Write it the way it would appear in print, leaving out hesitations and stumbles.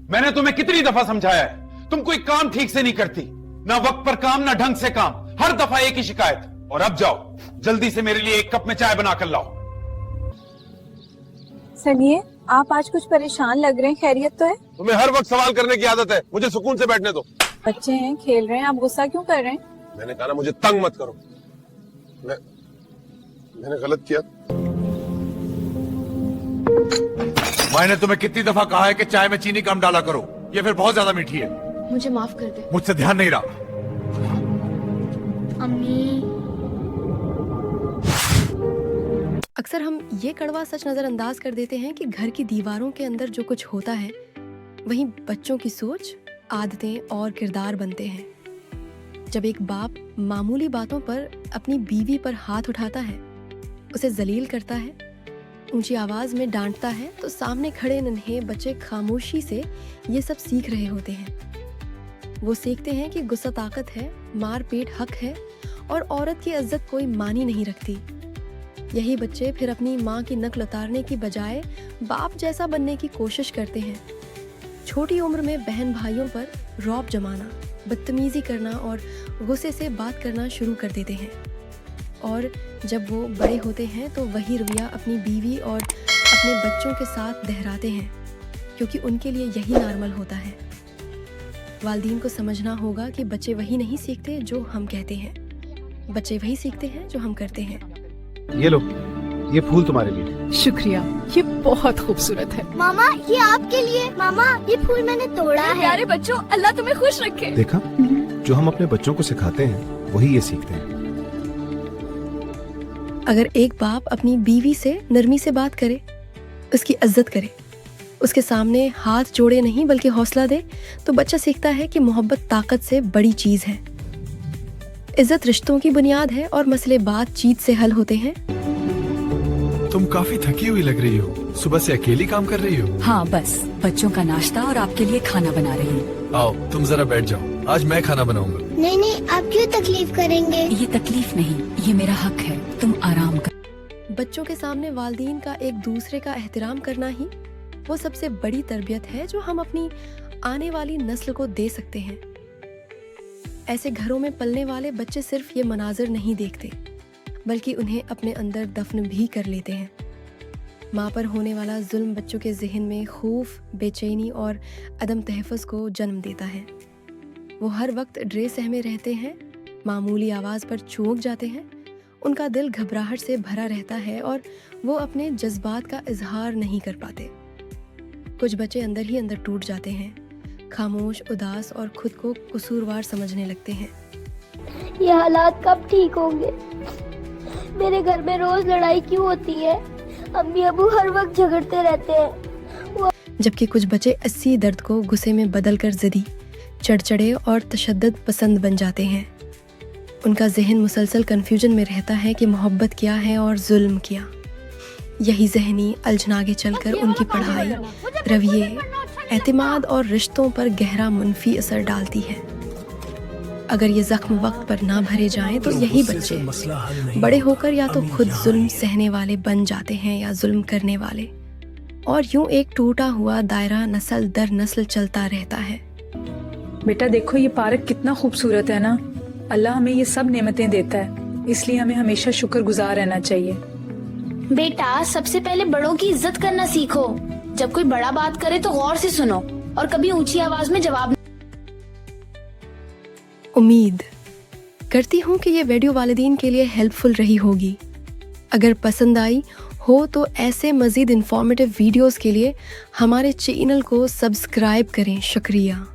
मैंने तुम्हें कितनी दफा समझाया है, तुम कोई काम ठीक से नहीं करती, ना वक्त पर काम ना ढंग से काम, हर दफा एक ही शिकायत। और अब जाओ, जल्दी से मेरे लिए एक कप में चाय बनाकर लाओ। सुनिए, आप आज कुछ परेशान लग रहे हैं, खैरियत तो है? तुम्हें हर वक्त सवाल करने की आदत है, मुझे सुकून से बैठने दो। बच्चे हैं, खेल रहे हैं, आप गुस्सा क्यों कर रहे हैं? मैंने कहा ना मुझे तंग मत करो। मैंने गलत किया। मैंने तुम्हें कितनी दफा कहा है कि चाय में चीनी कम डाला करो, ये फिर बहुत ज्यादा मीठी है। मुझे माफ कर दे। मुझसे ध्यान नहीं रहा। अम्मी। अक्सर हम ये कड़वा सच नज़रअंदाज कर देते हैं कि घर की दीवारों के अंदर जो कुछ होता है वहीं बच्चों की सोच, आदतें और किरदार बनते हैं। जब एक बाप मामूली बातों पर अपनी बीवी पर हाथ उठाता है, उसे जलील करता है, ऊंची आवाज़ में डांटता है, तो सामने खड़े नन्हे बच्चे खामोशी से ये सब सीख रहे होते हैं। वो सीखते हैं कि गुस्सा ताकत है, मार पीट हक है और औरत की इज्जत कोई मानी नहीं रखती। यही बच्चे फिर अपनी माँ की नकल उतारने की बजाय बाप जैसा बनने की कोशिश करते हैं। छोटी उम्र में बहन भाइयों पर रौब जमाना, बदतमीजी करना और गुस्से से बात करना शुरू कर देते हैं। और जब वो बड़े होते हैं तो वही रवैया अपनी बीवी और अपने बच्चों के साथ दोहराते हैं, क्योंकि उनके लिए यही नॉर्मल होता है। वालिदैन को समझना होगा कि बच्चे वही नहीं सीखते जो हम कहते हैं, बच्चे वही सीखते हैं जो हम करते हैं। ये लो, ये फूल तुम्हारे लिए। शुक्रिया, ये बहुत खूबसूरत है। मामा, ये आपके लिए। मामा, ये फूल मैंने तोड़ा है। प्यारे बच्चों, अल्लाह तुम्हें खुश रखे। देखा, जो हम अपने बच्चों को सिखाते हैं वही ये सीखते हैं। अगर एक बाप अपनी बीवी से नरमी से बात करे, उसकी इज्जत करे, उसके सामने हाथ जोड़े नहीं बल्कि हौसला दे, तो बच्चा सीखता है कि मोहब्बत ताकत से बड़ी चीज है। इज्जत रिश्तों की बुनियाद है और मसले बातचीत से हल होते हैं। तुम काफी थकी हुई लग रही हो, सुबह से अकेली काम कर रही हो। हाँ, बस बच्चों का नाश्ता और आपके लिए खाना बना रही हूँ। आओ, तुम जरा बैठ जाओ, आज मैं खाना बनाऊंगा। नहीं नहीं, आप क्यों तकलीफ करेंगे? ये तकलीफ नहीं, ये मेरा हक है, तुम आराम कर। बच्चों के सामने वालिदैन का एक दूसरे का एहतराम करना ही वो सबसे बड़ी तरबियत है जो हम अपनी आने वाली नस्ल को दे सकते हैं। ऐसे घरों में पलने वाले बच्चे सिर्फ ये मनाजिर नहीं देखते, बल्कि उन्हें अपने अंदर दफन भी कर लेते हैं। माँ पर होने वाला जुल्म बच्चों के जहन में खौफ, बेचैनी और अदम तहफ़्फ़ुज़ को जन्म देता है। वो हर वक्त डरे सहमे रहते हैं, मामूली आवाज़ पर चौंक जाते हैं, उनका दिल घबराहट से भरा रहता है और वो अपने जज्बात का इजहार नहीं कर पाते। कुछ बच्चे अंदर ही अंदर टूट जाते हैं, खामोश, उदास और खुद को कसूरवार समझने लगते हैं। ये हालात कब ठीक होंगे? मेरे घर में रोज लड़ाई क्यों होती है? अम्मी अबू हर वक्त झगड़ते रहते हैं। जबकि कुछ बच्चे इसी दर्द को गुस्से में बदलकर ज़िदी, चढ़चढ़े और तशद्दुद पसंद बन जाते हैं। उनका जहन मुसलसल कन्फ्यूजन में रहता है कि मोहब्बत क्या है और जुल्म क्या। यही जहनी अलझनागे चलकर उनकी पढ़ाई, रवैये, एतमाद और रिश्तों पर गहरा मुनफी असर डालती है। अगर ये जख्म वक्त पर ना भरे जाएं तो यही बच्चे बड़े होकर या तो खुद जुल्म सहने वाले बन जाते हैं या जुल्म करने वाले, और यूं एक टूटा हुआ दायरा नस्ल दर नस्ल चलता रहता है। बेटा देखो, ये पार्क कितना खूबसूरत है ना। अल्लाह हमें ये सब नेमतें देता है, इसलिए हमें हमेशा शुक्रगुजार रहना चाहिए। बेटा, सबसे पहले बड़ों की इज्जत करना सीखो। जब कोई बड़ा बात करे तो गौर से सुनो और कभी ऊंची आवाज में जवाब। उम्मीद करती हूँ कि ये वीडियो वालिदैन के लिए हेल्पफुल रही होगी। अगर पसंद आई हो तो ऐसे मज़ीद इंफॉर्मेटिव वीडियोस के लिए हमारे चैनल को सब्सक्राइब करें। शुक्रिया।